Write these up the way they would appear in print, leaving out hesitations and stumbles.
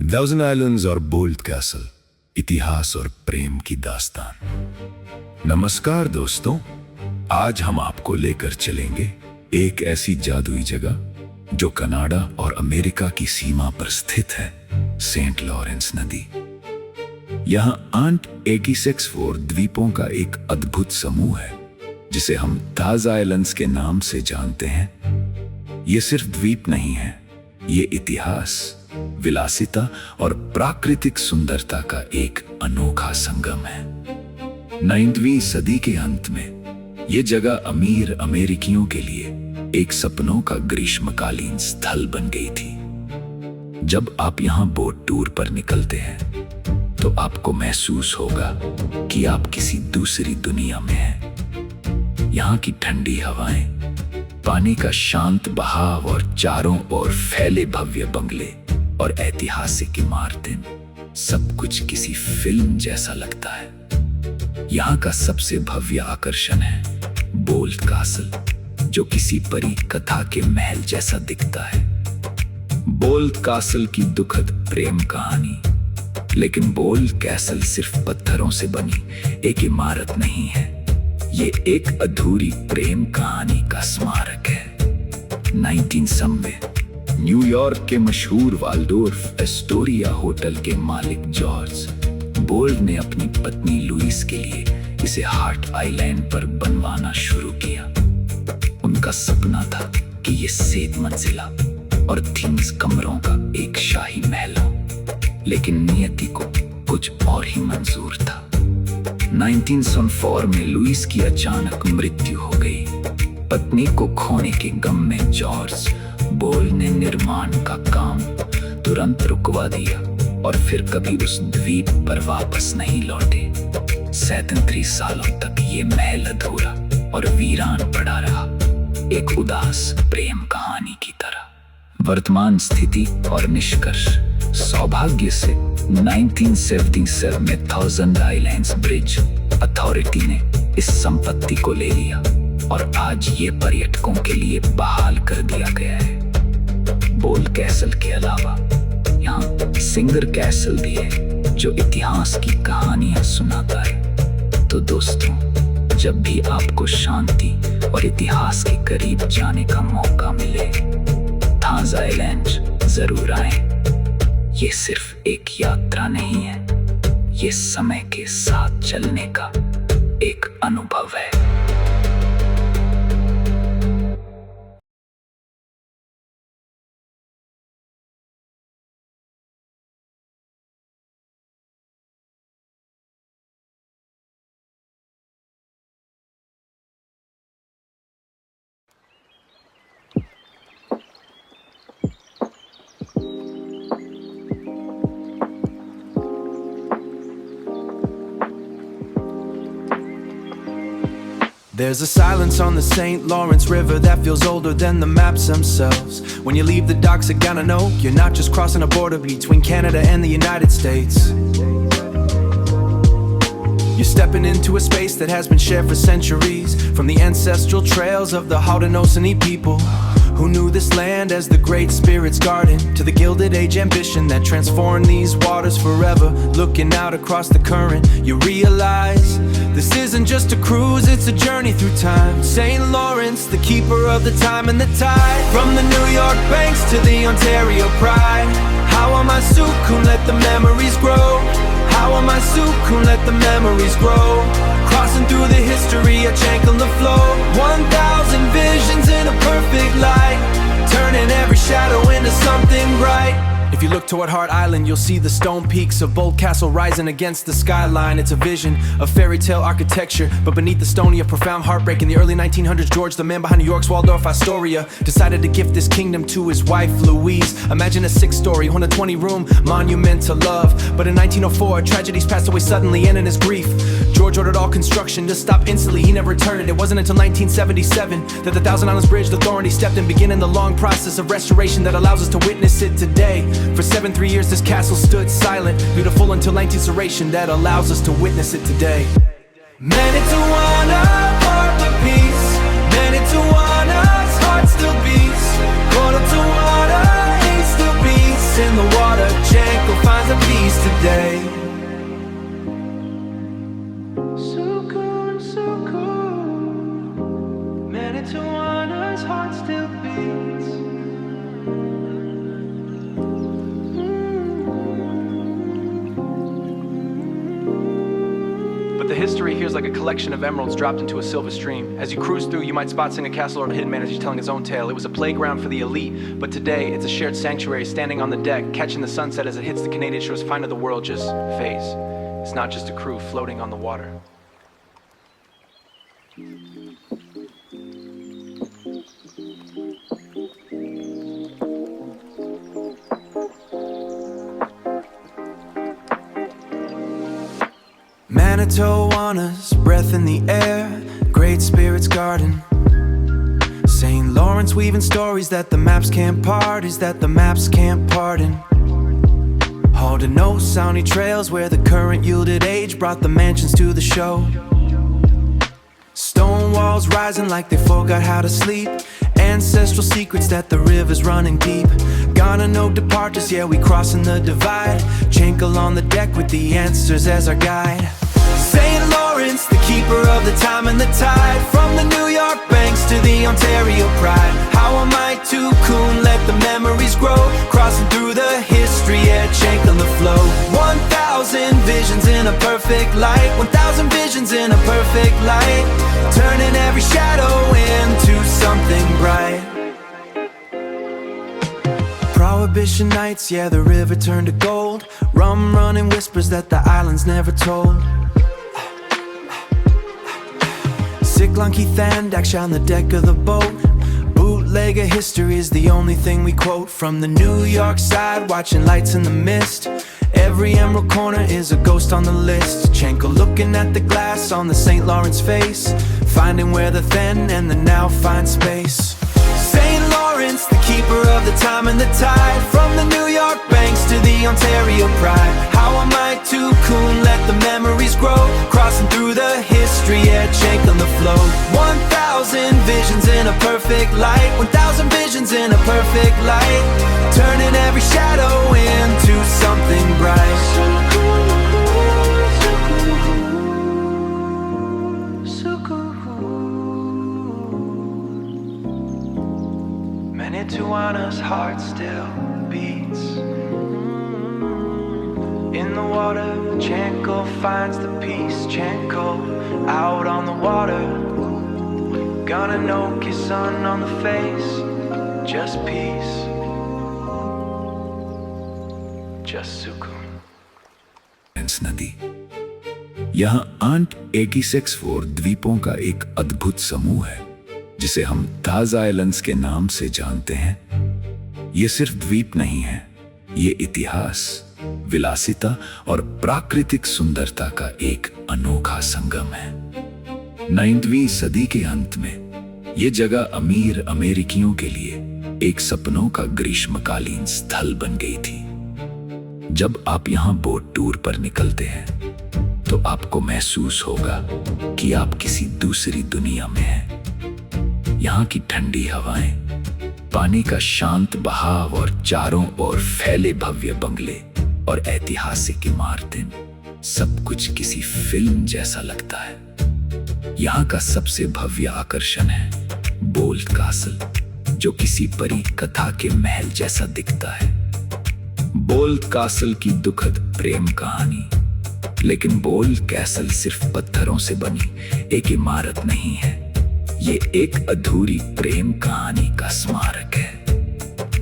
Thousand islands और bold castle, इतिहास और प्रेम की दास्तान। नमस्कार दोस्तों, आज हम आपको लेकर चलेंगे एक ऐसी जादुई जगह जो कनाडा और अमेरिका की सीमा पर स्थित है, सेंट लॉरेंस नदी। यहाँ आंट 86 द्वीपों का एक अद्भुत समूह है जिसे हम थाज आइलैंड्स के नाम से जानते हैं। ये सिर्फ द्वीप नहीं है, ये इतिहास, विलासिता और प्राकृतिक सुंदरता का एक अनोखा संगम है। 9वीं सदी के अंत में ये जगह अमीर अमेरिकियों के लिए एक सपनों का ग्रीष्मकालीन स्थल बन गई थी। जब आप यहाँ बोट टूर पर निकलते हैं तो आपको महसूस होगा कि आप किसी दूसरी दुनिया में हैं। यहाँ की ठंडी हवाएं, पानी का शांत बहाव और चारों ओर फैले भव्य बंगले और ऐतिहासिक इमारतें, सब कुछ किसी फिल्म जैसा लगता है। यहाँ का सबसे भव्य आकर्षण है बोल्ड कैसल, जो किसी परी कथा के महल जैसा दिखता है। बोल्ड कैसल की दुखद प्रेम कहानी। लेकिन बोल्ड कैसल सिर्फ पत्थरों से बनी एक इमारत नहीं है, ये एक अधूरी प्रेम कहानी का स्मारक है। 1900 में न्यूयॉर्क के मशहूर वाल्डोर्फ एस्टोरिया होटल के मालिक जॉर्ज बोल्ड ने अपनी पत्नी लुइस के लिए इसे हार्ट आइलैंड पर बनवाना शुरू किया। उनका सपना था कि ये 7 मंजिला और 3 कमरों का एक शाही महल हो, लेकिन नियति को कुछ और ही मंजूर था। 1904 में लुइस की अचानक मृत्यु हो गई। पत्नी को खोने के गम में जॉर्ज बोल्ड ने निर्माण का काम तुरंत रुकवा दिया और फिर कभी उस द्वीप पर वापस नहीं लौटे। 37 सालों तक ये महल अधूरा और वीरान पड़ा रहा, एक उदास प्रेम कहानी की तरह। वर्तमान स्थिति और निष्कर्ष। सौभाग्य से 1977 में थाउजेंड आइलैंड्स ब्रिज अथॉरिटी ने इस संपत्ति को ले लिया और आज ये पर्यटकों के लिए बहाल कर दिया गया है। बोल्ड कैसल के अलावा यहाँ सिंगर कैसल भी है जो इतिहास की कहानियां सुनाता है। तो दोस्तों, जब भी आपको शांति और इतिहास के करीब जाने का मौका मिले, थाज आइलैंड जरूर आए। ये सिर्फ एक यात्रा नहीं है, ये समय के साथ चलने का एक अनुभव है। There's a silence on the St. Lawrence River that feels older than the maps themselves. When you leave the docks at Gatineau, you're not just crossing a border between Canada and the United States. You're stepping into a space that has been shared for centuries, from the ancestral trails of the Haudenosaunee people who knew this land as the Great Spirit's garden, to the Gilded Age ambition that transformed these waters forever. Looking out across the current, you realize this isn't just a cruise, it's a journey through time. St. Lawrence, the keeper of the time and the tide. From the New York banks to the Ontario pride. How am I Sukun, let the memories grow? How am I Sukun, let the memories grow? Crossing through the history, a chink on the flow. 1,000 visions in a perfect light, turning every shadow into something bright. If you look toward Hart Island, you'll see the stone peaks of Bold Castle rising against the skyline. It's a vision of fairy tale architecture, but beneath the stony, a profound heartbreak. In the early 1900s, George, the man behind New York's Waldorf Astoria, decided to gift this kingdom to his wife, Louise. Imagine a 6-story, 120-room monument to love. But in 1904, tragedies passed away suddenly, and in his grief, George ordered all construction to stop instantly. He never returned. It wasn't until 1977 that the Thousand Islands Bridge Authority stepped in, beginning the long process of restoration that allows us to witness it today. For 73 years this castle stood silent, beautiful until 19th century that allows us to witness it today. Manitowana, heart of peace. Manitowana's heart still beats. Quarter to water, he still beats in the water. Janko history here's like a collection of emeralds dropped into a silver stream. As you cruise through, you might spot Singer Castle or a hidden man as he's telling his own tale. It was a playground for the elite, but today it's a shared sanctuary standing on the deck, catching the sunset as it hits the Canadian shores. Find of the world just phase. It's not just a crew floating on the water. Manitowana's breath in the air, Great Spirit's garden. St. Lawrence weaving stories that the maps can't parties that the maps can't pardon. Haudenosaunee soundy trails where the current yielded age brought the mansions to the show. Stone walls rising like they forgot how to sleep. Ancestral secrets that the river's running deep. Gonna no departures, yeah, we crossing the divide. Chankle on the deck with the answers as our guide. St. Lawrence, the keeper of the time and the tide. From the New York banks to the Ontario pride. How am I to coon, let the memories grow. Crossing through the history, yeah, Chankle on the flow. 1,000 visions in a perfect light. 1,000 visions in a perfect light. Turning every shadow into something bright. Prohibition nights, yeah, the river turned to gold. Rum running whispers that the islands never told. Cyclone Keith and Dax on the deck of the boat. Bootlegger history is the only thing we quote. From the New York side, watching lights in the mist. Every emerald corner is a ghost on the list. Chankle looking at the glass on the St. Lawrence face, finding where the then and the now find space. St. Lawrence, the keeper of the time and the tide. From the New York banks to the Ontario pride. How am I to coon, let the memories grow. Crossing through the history, yeah, Chankle on the flow. 1,000 visions in a perfect light. 1,000 visions in a perfect light. Turning every shadow into something bright. Manitowana's heart still beats. In the water, Chankle finds the peace. Chankle out on the water. Gonna no kiss sun on the face. Just peace. Just सुकून. नदी यहाँ aunt एगिसेक्सफोर द्वीपों का एक अद्भुत समूह है जिसे हम ताज आइलैंड्स के नाम से जानते हैं। ये सिर्फ द्वीप नहीं है, ये इतिहास, विलासिता और प्राकृतिक सुंदरता का एक अनोखा संगम है। 9वीं सदी के अंत में ये जगह अमीर अमेरिकियों के लिए एक सपनों का ग्रीष्मकालीन स्थल बन गई थी। जब आप यहाँ बोट टूर पर निकलते हैं तो आपको महसूस होगा कि आप किसी दूसरी दुनिया में हैं। यहाँ की ठंडी हवाएं, पानी का शांत बहाव और चारों ओर फैले भव्य बंगले और ऐतिहासिक इमारतें, सब कुछ किसी फिल्म जैसा लगता है। यहाँ का सबसे भव्य आकर्षण है बोल्ट कासल, जो किसी परी कथा के महल जैसा दिखता है। बोल्ट कासल की दुखद प्रेम कहानी। लेकिन बोल्ट कैसल सिर्फ पत्थरों से बनी एक इमारत नहीं है, ये एक अधूरी प्रेम कहानी का स्मारक है।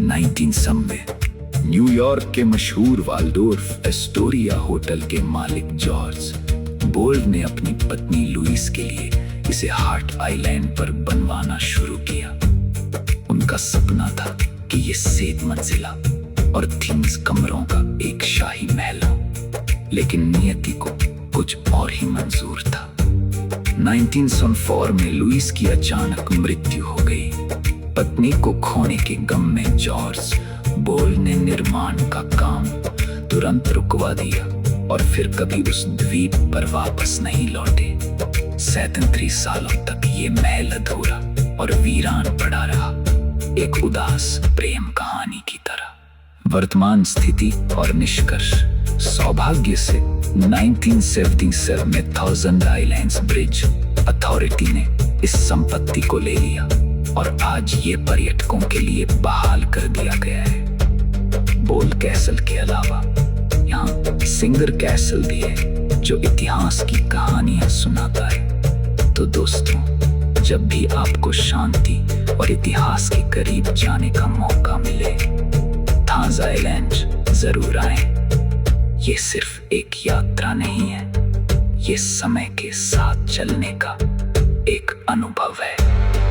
1900 में न्यूयॉर्क के मशहूर वाल्डोर्फ एस्टोरिया होटल के मालिक जॉर्ज बोल्ट ने अपनी पत्नी लुइस के लिए इसे हार्ट आइलैंड पर बनवाना शुरू किया। उनका सपना था कि ये 7 मंजिला और 30 कमरों का एक शाही महल हो, लेकिन नियति को कुछ और ही मंजूर था। 1904 में लुइस की अचानक मृत्यु हो गई। पत्नी को खोने के गम में जॉर्ज बोल्ट ने निर्माण का काम तुरंत रुकवा दिया और फिर कभी उस द्वीप पर वापस नहीं लौटे। 37 सालों तक ये महल अधूरा और वीरान पड़ा रहा, एक उदास प्रेम कहानी की तरह। वर्तमान स्थिति और निष्कर्ष। सौभाग्य से 1977 में थाउजेंड आइलैंड्स ब्रिज अथॉरिटी ने इस संपत्ति को ले लिया और आज ये पर्यटकों के लिए बहाल कर दिया गया है। बोल्ट कैसल के अलावा यहाँ सिंगर कैसल भी है, जो इतिहास की कहानियां सुनाता है। तो दोस्तों, जब भी आपको शांति और इतिहास के करीब जाने का मौका मिले, थांज़ आइलैंड जरूर आए। ये सिर्फ एक यात्रा नहीं है, ये समय के साथ चलने का एक अनुभव है।